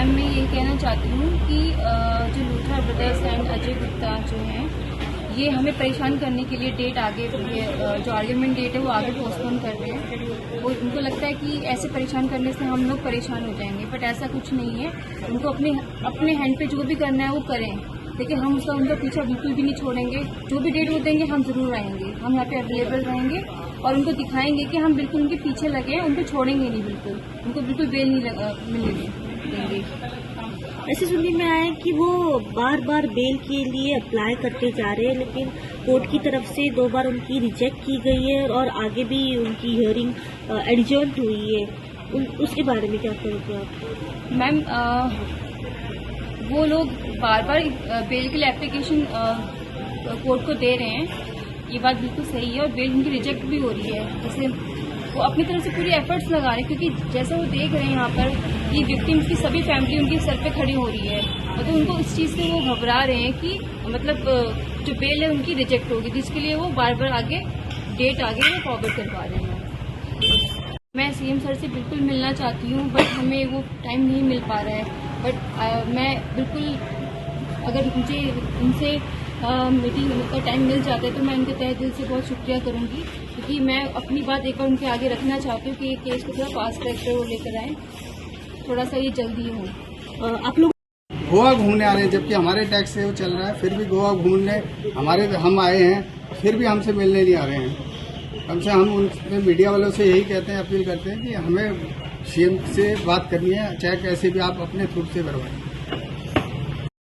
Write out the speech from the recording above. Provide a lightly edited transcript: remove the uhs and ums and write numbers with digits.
Ma'am मैं ये कहना चाहती हूँ कि जो लूथरा ब्रदर्स एंड अजय गुप्ता जो हैं ये हमें परेशान करने के लिए डेट आगे जो आर्ग्यूमेंट डेट है वो आगे पोस्टपोन कर रहे हैं। वो उनको लगता है कि ऐसे परेशान करने से हम लोग परेशान हो जाएंगे, बट ऐसा कुछ नहीं है। उनको अपने हैंड पे जो भी करना है वो करें, लेकिन हम उनका पीछा बिल्कुल भी नहीं छोड़ेंगे। जो भी डेट वो देंगे हम जरूर आएंगे, हम यहाँ पे अवेलेबल रहेंगे और उनको दिखाएंगे कि हम बिल्कुल उनके पीछे लगे हैं, उनको छोड़ेंगे नहीं, उनको बिल्कुल बेल नहीं मिलेगी देंगे। ऐसे सुनने में आया है कि वो बार बार बेल के लिए अप्लाई करते जा रहे हैं, लेकिन कोर्ट की तरफ से 2 बार उनकी रिजेक्ट की गई है और आगे भी उनकी हियरिंग एडजर्न हुई है। उसके बारे में क्या कहोगे आप? मैम वो लोग बार बार बेल के लिए एप्लीकेशन कोर्ट को दे रहे हैं, ये बात बिल्कुल सही है, और बेल उनकी रिजेक्ट भी हो रही है। जैसे वो अपनी तरफ से पूरी एफर्ट्स लगा रहे हैं, क्योंकि जैसे वो देख रहे हैं यहाँ पर कि विक्टिम्स की सभी फैमिली उनके सर पे खड़ी हो रही है, तो उनको इस चीज़ से वो घबरा रहे हैं कि मतलब जो बेल है उनकी रिजेक्ट होगी, जिसके लिए वो बार बार आगे डेट आगे वो फॉरवर्ड करवा रहे हैं। मैं सीएम सर से बिल्कुल मिलना चाहती हूँ, बट हमें वो टाइम नहीं मिल पा रहा है। बट मैं बिल्कुल, अगर मुझे उनसे मीटिंग का टाइम मिल जाता है तो मैं उनके तहे दिल से बहुत शुक्रिया करूंगी, क्योंकि मैं अपनी बात एक बार उनके आगे रखना चाहती हूँ कि ये केस को थोड़ा फास्ट ट्रैक पे वो लेकर आए, थोड़ा सा ये जल्दी हो। आप लोग गोवा घूमने आ रहे हैं, जबकि हमारे टैक्स से वो चल रहा है, फिर भी गोवा घूमने हम आए हैं, फिर भी हमसे मिलने नहीं आ रहे हैं। हमसे हम उनसे मीडिया वालों से यही कहते हैं, अपील करते हैं कि हमें सीएम से बात करनी है, चाहे कैसे भी आप अपने थ्रू से करवाएं।